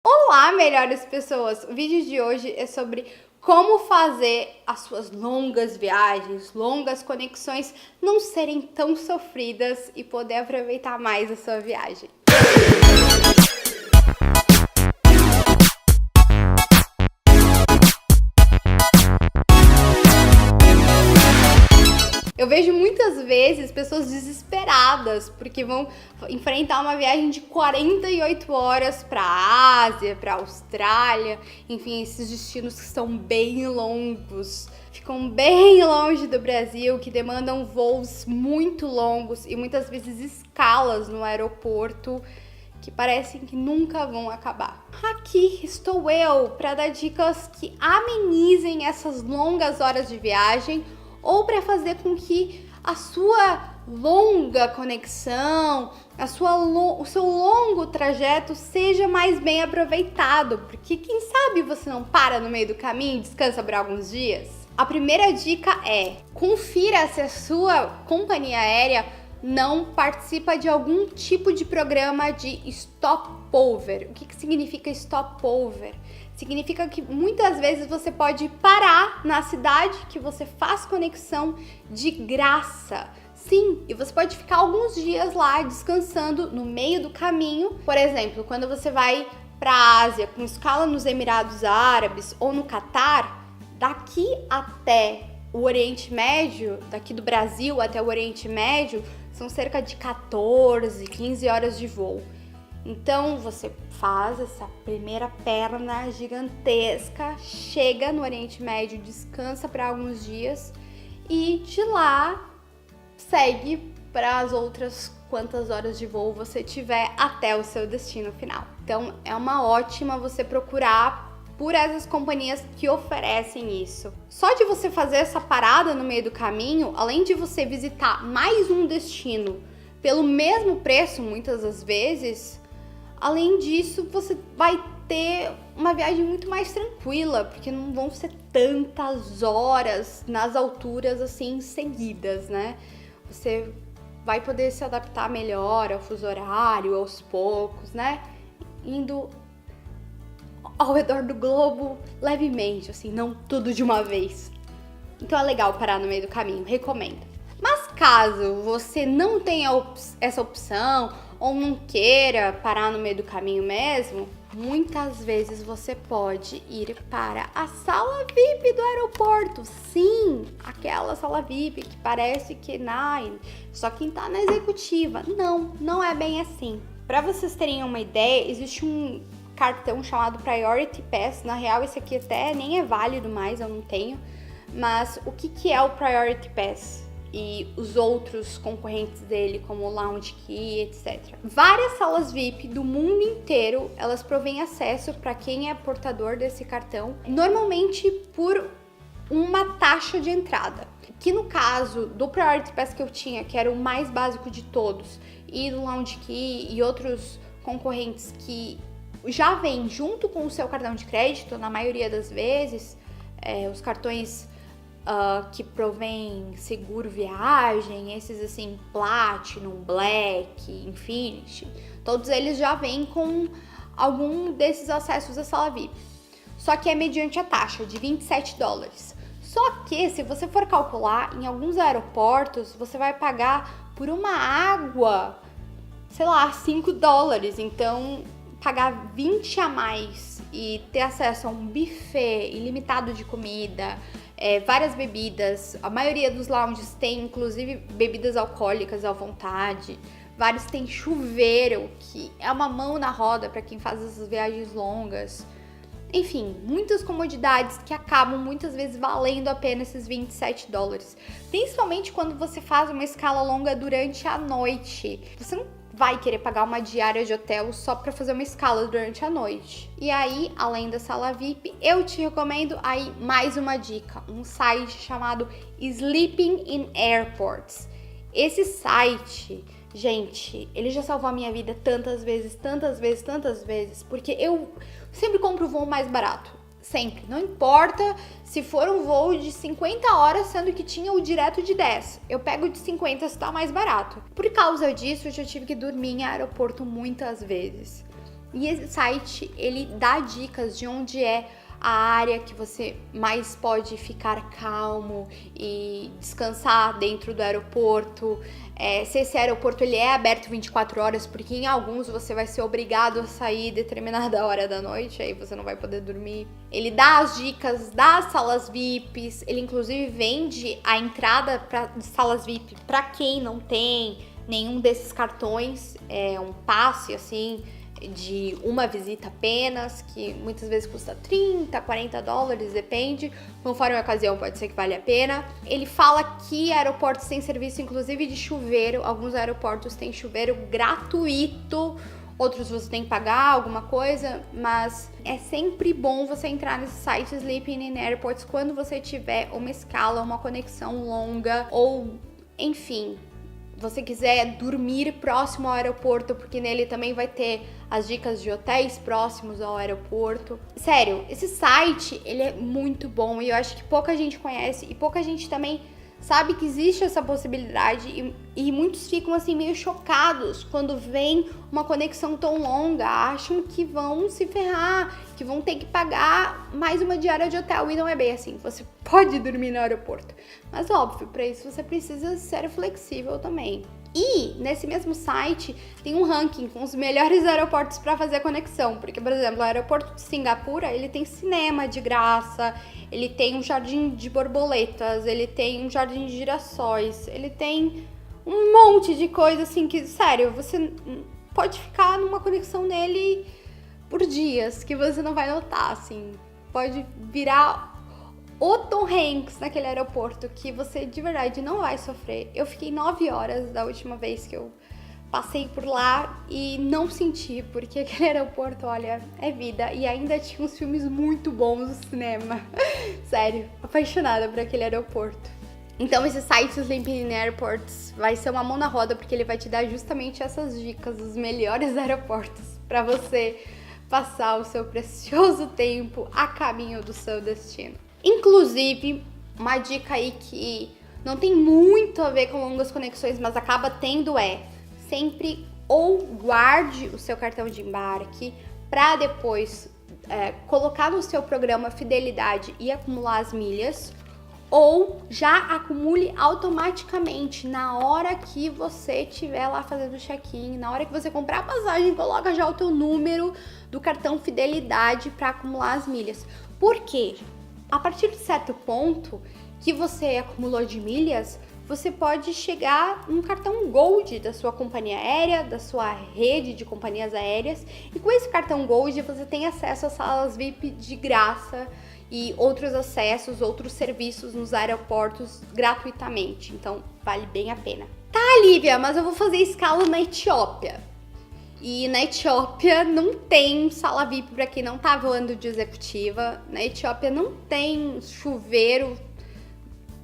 Olá, melhores pessoas! O vídeo de hoje é sobre como fazer as suas longas viagens, longas conexões não serem tão sofridas e poder aproveitar mais a sua viagem. Eu vejo muitas vezes pessoas desesperadas porque vão enfrentar uma viagem de 48 horas para a Ásia, para a Austrália, enfim, esses destinos que são bem longos, ficam bem longe do Brasil, que demandam voos muito longos e muitas vezes escalas no aeroporto que parecem que nunca vão acabar. Aqui estou eu para dar dicas que amenizem essas longas horas de viagem ou para fazer com que a sua longa conexão, o seu longo trajeto seja mais bem aproveitado, porque quem sabe você não para no meio do caminho e descansa por alguns dias? A primeira dica é: confira se a sua companhia aérea não participa de algum tipo de programa de stopover. O que significa stopover? Significa que muitas vezes você pode parar na cidade que você faz conexão de graça. Sim, e você pode ficar alguns dias lá descansando no meio do caminho. Por exemplo, quando você vai para a Ásia com escala nos Emirados Árabes ou no Catar, daqui até o Oriente Médio, daqui do Brasil até o Oriente Médio, são cerca de 14, 15 horas de voo. Então você faz essa primeira perna gigantesca, chega no Oriente Médio, descansa para alguns dias e de lá segue para as outras quantas horas de voo você tiver até o seu destino final. Então é uma ótima você procurar por essas companhias que oferecem isso. Só de você fazer essa parada no meio do caminho, além de você visitar mais um destino pelo mesmo preço muitas das vezes, além disso, você vai ter uma viagem muito mais tranquila, porque não vão ser tantas horas nas alturas assim seguidas, né? Você vai poder se adaptar melhor ao fuso horário, aos poucos, né? Indo ao redor do globo levemente, assim, não tudo de uma vez. Então é legal parar no meio do caminho, recomendo. Mas caso você não tenha essa opção ou não queira parar no meio do caminho mesmo, muitas vezes você pode ir para a sala VIP do aeroporto. Sim, aquela sala VIP que parece que só quem tá na executiva. Não é bem assim. Para vocês terem uma ideia, existe um cartão chamado Priority Pass. Na real, esse aqui até nem é válido mais, eu não tenho. Mas o que é o Priority Pass? E os outros concorrentes dele, como o Lounge Key, etc. Várias salas VIP do mundo inteiro, elas provêm acesso para quem é portador desse cartão, normalmente por uma taxa de entrada. Que no caso do Priority Pass que eu tinha, que era o mais básico de todos, e do Lounge Key e outros concorrentes que já vem junto com o seu cartão de crédito, na maioria das vezes, os cartões que provém seguro viagem, esses assim, Platinum, Black, Infinity, todos eles já vêm com algum desses acessos à sala VIP. Só que é mediante a taxa de $27. Só que se você for calcular, em alguns aeroportos, você vai pagar por uma água, sei lá, $5. Então, pagar 20 a mais e ter acesso a um buffet ilimitado de comida, várias bebidas, a maioria dos lounges tem inclusive bebidas alcoólicas à vontade, vários tem chuveiro, que é uma mão na roda para quem faz essas viagens longas. Enfim, muitas comodidades que acabam muitas vezes valendo a pena esses $27. Principalmente quando você faz uma escala longa durante a noite. Você não vai querer pagar uma diária de hotel só para fazer uma escala durante a noite. E aí, além da sala VIP, eu te recomendo aí mais uma dica, um site chamado Sleeping in Airports. Esse site, gente, ele já salvou a minha vida tantas vezes, porque eu sempre compro o voo mais barato. Sempre, não importa se for um voo de 50 horas, sendo que tinha o direto de 10. Eu pego de 50 se tá mais barato. Por causa disso, eu já tive que dormir em aeroporto muitas vezes. E esse site, ele dá dicas de onde é a área que você mais pode ficar calmo e descansar dentro do aeroporto. Se esse aeroporto ele é aberto 24 horas, porque em alguns você vai ser obrigado a sair determinada hora da noite, aí você não vai poder dormir. Ele dá as dicas das salas VIPs, ele inclusive vende a entrada para salas VIP para quem não tem nenhum desses cartões, um passe assim, de uma visita apenas, que muitas vezes custa 30, 40 dólares, depende, conforme a ocasião pode ser que vale a pena. Ele fala que aeroportos têm serviço inclusive de chuveiro, alguns aeroportos têm chuveiro gratuito, outros você tem que pagar alguma coisa, mas é sempre bom você entrar nesse site Sleeping in Airports quando você tiver uma escala, uma conexão longa ou, enfim, você quiser dormir próximo ao aeroporto, porque nele também vai ter as dicas de hotéis próximos ao aeroporto. Sério, esse site, ele é muito bom e eu acho que pouca gente conhece e pouca gente também sabe que existe essa possibilidade e muitos ficam assim meio chocados quando vem uma conexão tão longa, acham que vão se ferrar, que vão ter que pagar mais uma diária de hotel e não é bem assim, você pode dormir no aeroporto, mas óbvio, para isso você precisa ser flexível também. E nesse mesmo site tem um ranking com os melhores aeroportos para fazer a conexão, porque, por exemplo, o aeroporto de Singapura, ele tem cinema de graça, ele tem um jardim de borboletas, ele tem um jardim de girassóis, ele tem um monte de coisa assim que, sério, você pode ficar numa conexão nele por dias, que você não vai notar, assim, pode virar o Tom Hanks naquele aeroporto, que você de verdade não vai sofrer. Eu fiquei 9 horas da última vez que eu passei por lá e não senti, porque aquele aeroporto, olha, é vida. E ainda tinha uns filmes muito bons no cinema. Sério, apaixonada por aquele aeroporto. Então esse site Sleeping in Airports vai ser uma mão na roda, porque ele vai te dar justamente essas dicas dos melhores aeroportos para você passar o seu precioso tempo a caminho do seu destino. Inclusive, uma dica aí que não tem muito a ver com longas conexões, mas acaba tendo sempre ou guarde o seu cartão de embarque para depois colocar no seu programa Fidelidade e acumular as milhas, ou já acumule automaticamente na hora que você estiver lá fazendo o check-in, na hora que você comprar a passagem, coloca já o teu número do cartão Fidelidade para acumular as milhas. Por quê? A partir de certo ponto que você acumulou de milhas, você pode chegar num cartão Gold da sua companhia aérea, da sua rede de companhias aéreas, e com esse cartão Gold você tem acesso às salas VIP de graça e outros acessos, outros serviços nos aeroportos gratuitamente, então vale bem a pena. Tá, Lívia, mas eu vou fazer escala na Etiópia. E na Etiópia não tem sala VIP para quem não tá voando de executiva. Na Etiópia não tem chuveiro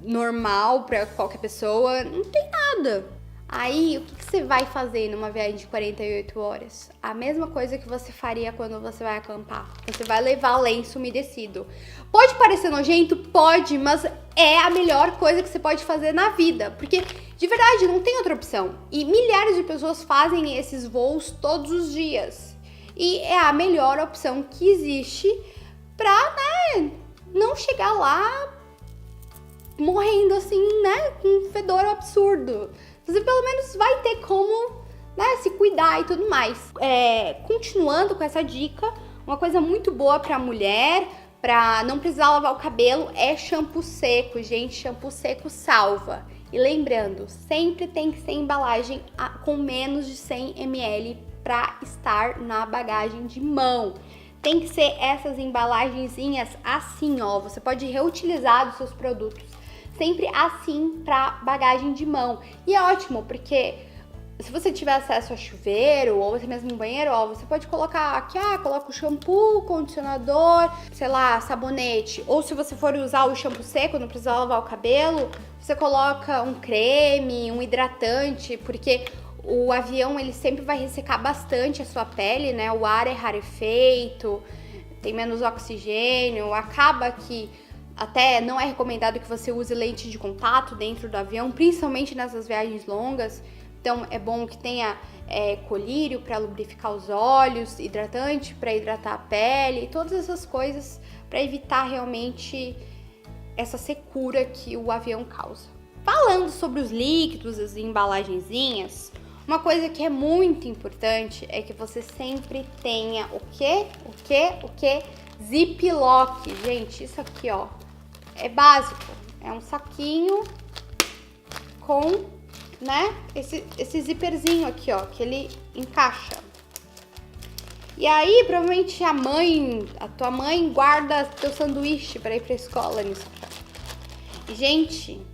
normal para qualquer pessoa. Não tem nada. Aí, o que você vai fazer numa viagem de 48 horas? A mesma coisa que você faria quando você vai acampar. Você vai levar lenço umedecido. Pode parecer nojento? Pode, mas é a melhor coisa que você pode fazer na vida. Porque, de verdade, não tem outra opção. E milhares de pessoas fazem esses voos todos os dias. E é a melhor opção que existe pra, não chegar lá morrendo assim, com um fedor absurdo. Você pelo menos vai ter como, se cuidar e tudo mais. Continuando com essa dica, uma coisa muito boa pra mulher, pra não precisar lavar o cabelo, é shampoo seco, gente. Shampoo seco salva. E lembrando, sempre tem que ser embalagem com menos de 100 ml pra estar na bagagem de mão. Tem que ser essas embalagenzinhas assim, ó. Você pode reutilizar os seus produtos sempre assim para bagagem de mão. E é ótimo, porque se você tiver acesso a chuveiro ou até mesmo no banheiro, você pode colocar aqui, coloca o shampoo, condicionador, sei lá, sabonete. Ou se você for usar o shampoo seco, não precisa lavar o cabelo, você coloca um creme, um hidratante, porque o avião ele sempre vai ressecar bastante a sua pele, né? O ar é rarefeito, tem menos oxigênio, acaba que até não é recomendado que você use lente de contato dentro do avião, principalmente nessas viagens longas. Então é bom que tenha colírio para lubrificar os olhos, hidratante para hidratar a pele, todas essas coisas para evitar realmente essa secura que o avião causa. Falando sobre os líquidos, as embalagenzinhas, uma coisa que é muito importante é que você sempre tenha o quê? Ziplock. Gente, isso aqui, ó, é básico. É um saquinho com, né, esse zíperzinho aqui, ó, que ele encaixa. E aí, provavelmente a tua mãe guarda teu sanduíche para ir pra escola nisso aqui. E, gente,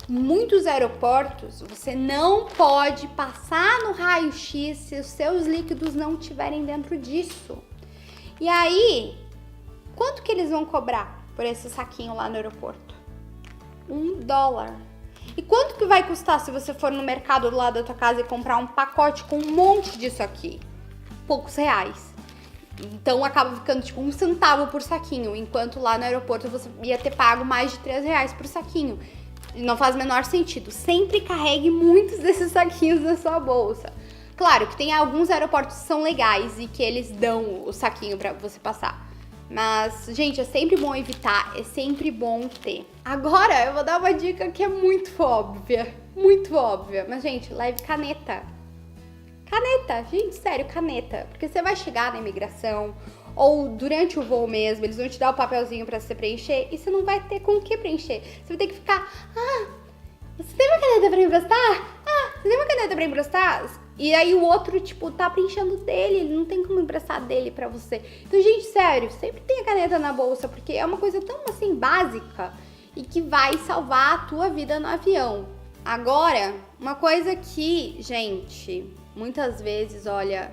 muitos aeroportos, você não pode passar no raio-x se os seus líquidos não estiverem dentro disso. E aí, quanto que eles vão cobrar por esse saquinho lá no aeroporto? $1. E quanto que vai custar se você for no mercado do lado da tua casa e comprar um pacote com um monte disso aqui? Poucos reais. Então acaba ficando tipo 1 centavo por saquinho, enquanto lá no aeroporto você ia ter pago mais de R$3 por saquinho. Não faz o menor sentido. Sempre carregue muitos desses saquinhos na sua bolsa. Claro que tem alguns aeroportos que são legais e que eles dão o saquinho pra você passar. Mas, gente, é sempre bom evitar, é sempre bom ter. Agora, eu vou dar uma dica que é muito óbvia. Mas, gente, leve caneta. Caneta, gente, sério, caneta. Porque você vai chegar na imigração ou durante o voo mesmo, eles vão te dar o papelzinho pra você preencher e você não vai ter com o que preencher. Você vai ter que ficar, você tem uma caneta pra emprestar? Você tem uma caneta pra emprestar? E aí o outro, tipo, tá preenchendo dele, ele não tem como emprestar dele pra você. Então, gente, sério, sempre tenha caneta na bolsa, porque é uma coisa tão, assim, básica e que vai salvar a tua vida no avião. Agora, uma coisa que, gente, muitas vezes, olha,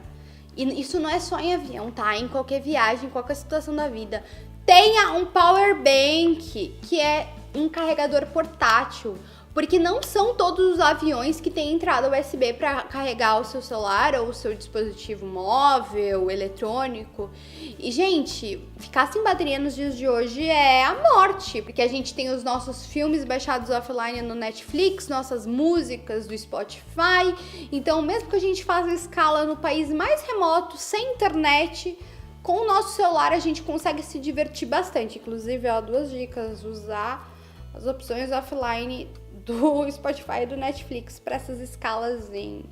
e isso não é só em avião, tá? Em qualquer viagem, em qualquer situação da vida, tenha um power bank, que é um carregador portátil. Porque não são todos os aviões que têm entrada USB para carregar o seu celular ou o seu dispositivo móvel, eletrônico. E, gente, ficar sem bateria nos dias de hoje é a morte. Porque a gente tem os nossos filmes baixados offline no Netflix, nossas músicas do Spotify. Então, mesmo que a gente faça escala no país mais remoto, sem internet, com o nosso celular a gente consegue se divertir bastante. Inclusive, ó, 2 dicas: usar as opções offline do Spotify e do Netflix para essas escalas em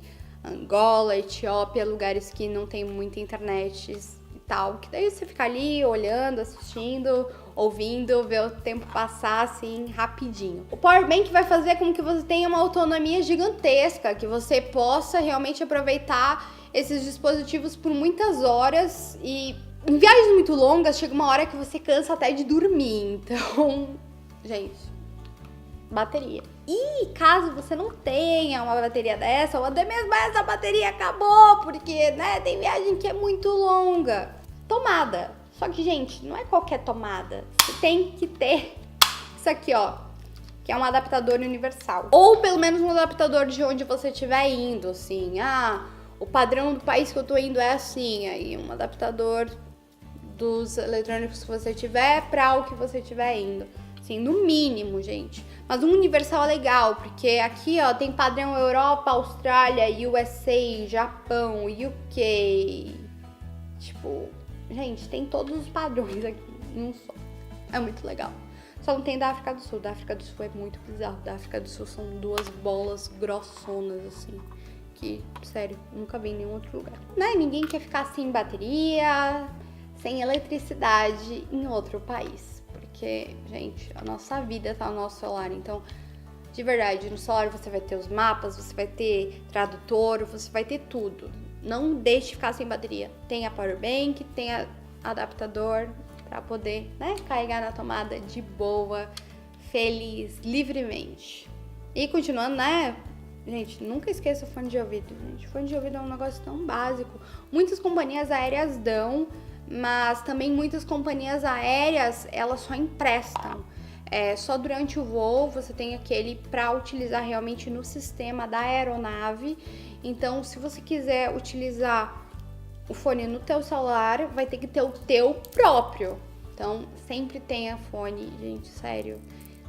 Angola, Etiópia, lugares que não tem muita internet e tal, que daí você fica ali olhando, assistindo, ouvindo, ver o tempo passar assim rapidinho. O Power Bank vai fazer com que você tenha uma autonomia gigantesca, que você possa realmente aproveitar esses dispositivos por muitas horas, e em viagens muito longas chega uma hora que você cansa até de dormir. Então, gente, bateria. E caso você não tenha uma bateria dessa, ou até mesmo essa bateria acabou, porque, né, tem viagem que é muito longa, tomada. Só que, gente, não é qualquer tomada. Você tem que ter isso aqui, ó, que é um adaptador universal. Ou pelo menos um adaptador de onde você estiver indo, assim. O padrão do país que eu tô indo é assim. Aí um adaptador dos eletrônicos que você tiver para o que você estiver indo. Assim, no mínimo, gente. Mas um universal é legal, porque aqui, ó, tem padrão Europa, Austrália, USA, Japão, UK. Tipo, gente, tem todos os padrões aqui em um só. É muito legal. Só não tem da África do Sul. Da África do Sul é muito bizarro. Da África do Sul são 2 bolas grossonas, assim, que, sério, nunca vi em nenhum outro lugar. Né? Ninguém quer ficar sem bateria, sem eletricidade em outro país. Porque, gente, a nossa vida tá no nosso celular. Então, de verdade, no celular você vai ter os mapas, você vai ter tradutor, você vai ter tudo. Não deixe ficar sem bateria. Tenha power bank, tenha adaptador pra poder, né, carregar na tomada de boa, feliz, livremente. E continuando, né, gente, nunca esqueça o fone de ouvido, gente. Fone de ouvido é um negócio tão básico. Muitas companhias aéreas dão, mas também muitas companhias aéreas, elas só emprestam. Só durante o voo você tem aquele para utilizar realmente no sistema da aeronave. Então, se você quiser utilizar o fone no teu celular, vai ter que ter o teu próprio. Então, sempre tenha fone, gente, sério.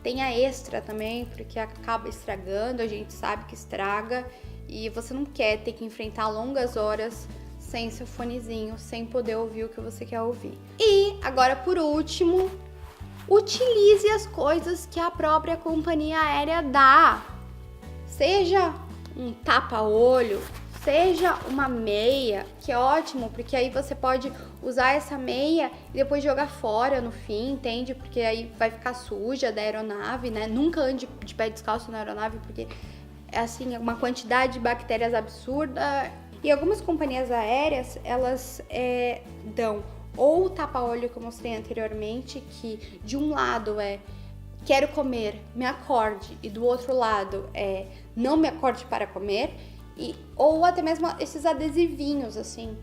Tenha extra também, porque acaba estragando, a gente sabe que estraga. E você não quer ter que enfrentar longas horas sem seu fonezinho, sem poder ouvir o que você quer ouvir. E agora, por último, utilize as coisas que a própria companhia aérea dá. Seja um tapa-olho, seja uma meia, que é ótimo, porque aí você pode usar essa meia e depois jogar fora no fim, entende? Porque aí vai ficar suja da aeronave, né? Nunca ande de pé descalço na aeronave, porque é assim, uma quantidade de bactérias absurda. E algumas companhias aéreas, elas dão ou o tapa-olho que eu mostrei anteriormente, que de um lado é quero comer, me acorde, e do outro lado é não me acorde para comer, ou até mesmo esses adesivinhos, assim,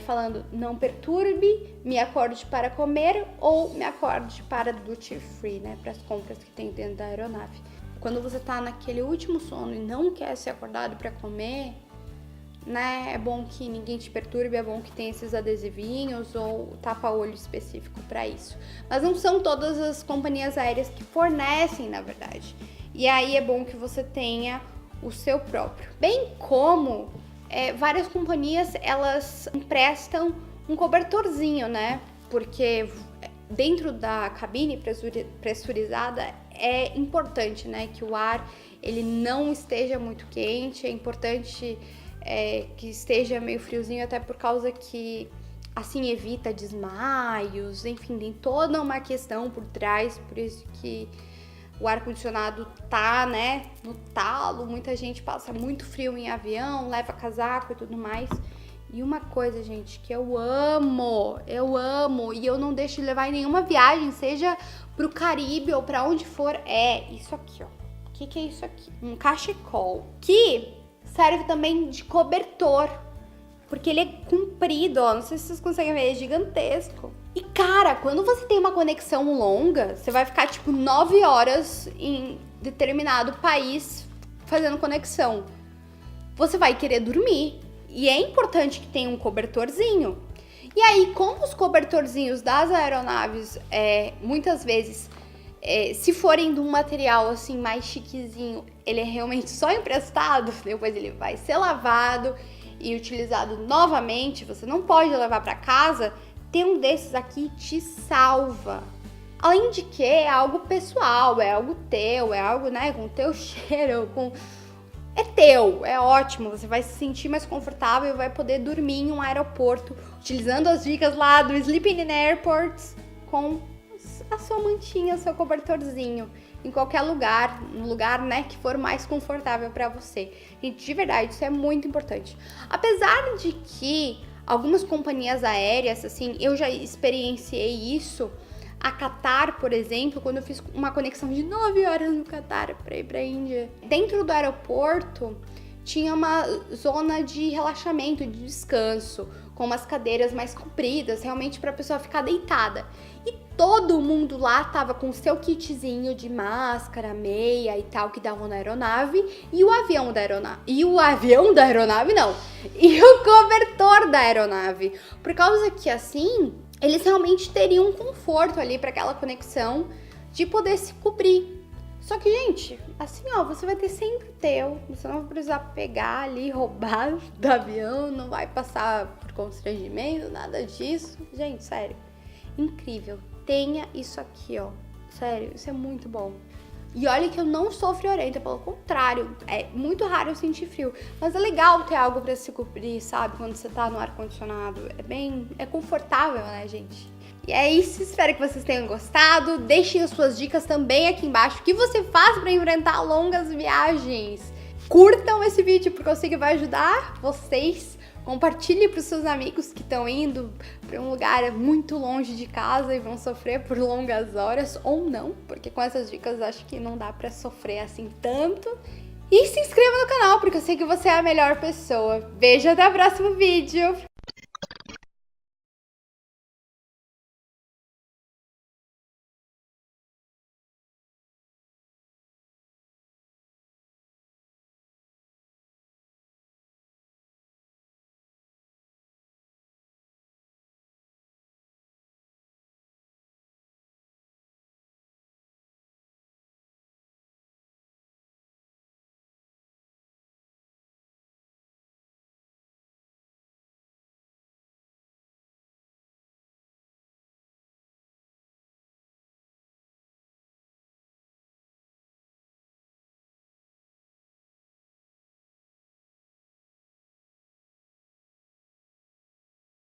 falando não perturbe, me acorde para comer ou me acorde para duty free, né, para as compras que tem dentro da aeronave. Quando você tá naquele último sono e não quer ser acordado para comer, né, é bom que ninguém te perturbe, é bom que tenha esses adesivinhos ou tapa-olho específico para isso. Mas não são todas as companhias aéreas que fornecem, na verdade. E aí é bom que você tenha o seu próprio. Bem como várias companhias, elas emprestam um cobertorzinho, né? Porque dentro da cabine pressurizada é importante, né, que o ar ele não esteja muito quente, é importante que esteja meio friozinho, até por causa que assim evita desmaios, enfim, tem toda uma questão por trás, por isso que o ar-condicionado tá, né, no talo, muita gente passa muito frio em avião, leva casaco e tudo mais. E uma coisa, gente, que eu amo, e eu não deixo de levar em nenhuma viagem, seja pro Caribe ou pra onde for, é isso aqui, ó. O que é isso aqui? Um cachecol, que serve também de cobertor, porque ele é comprido, ó, não sei se vocês conseguem ver, é gigantesco. E cara, quando você tem uma conexão longa, você vai ficar tipo 9 horas em determinado país fazendo conexão. Você vai querer dormir. E é importante que tenha um cobertorzinho. E aí, como os cobertorzinhos das aeronaves, muitas vezes, se forem de um material assim mais chiquezinho, ele é realmente só emprestado, depois ele vai ser lavado e utilizado novamente, você não pode levar para casa, ter um desses aqui te salva. Além de que é algo pessoal, é algo teu, é algo, né, com teu cheiro, é teu, é ótimo, você vai se sentir mais confortável e vai poder dormir em um aeroporto, utilizando as dicas lá do Sleeping in Airports, com a sua mantinha, seu cobertorzinho, em qualquer lugar, no lugar, né, que for mais confortável para você. Gente, de verdade, isso é muito importante. Apesar de que algumas companhias aéreas, assim, eu já experienciei isso. A Qatar, por exemplo, quando eu fiz uma conexão de 9 horas no Qatar para ir para a Índia, dentro do aeroporto tinha uma zona de relaxamento, de descanso, com umas cadeiras mais compridas, realmente para a pessoa ficar deitada. E todo mundo lá tava com o seu kitzinho de máscara, meia e tal que davam na aeronave, e o avião da aeronave. E o cobertor da aeronave. Por causa que assim, eles realmente teriam um conforto ali para aquela conexão de poder se cobrir. Só que, gente, assim, ó, você vai ter sempre teu, você não vai precisar pegar ali, roubar do avião, não vai passar por constrangimento, nada disso. Gente, sério, incrível. Tenha isso aqui, ó, sério, isso é muito bom. E olha que eu não sou friorenta, pelo contrário, é muito raro eu sentir frio. Mas é legal ter algo pra se cobrir, sabe? Quando você tá no ar-condicionado. É confortável, né, gente? E é isso, espero que vocês tenham gostado. Deixem as suas dicas também aqui embaixo. O que você faz pra enfrentar longas viagens? Curtam esse vídeo, porque eu sei que vai ajudar vocês. Compartilhe para os seus amigos que estão indo para um lugar muito longe de casa e vão sofrer por longas horas, ou não, porque com essas dicas acho que não dá para sofrer assim tanto. E se inscreva no canal, porque eu sei que você é a melhor pessoa. Beijo, até o próximo vídeo!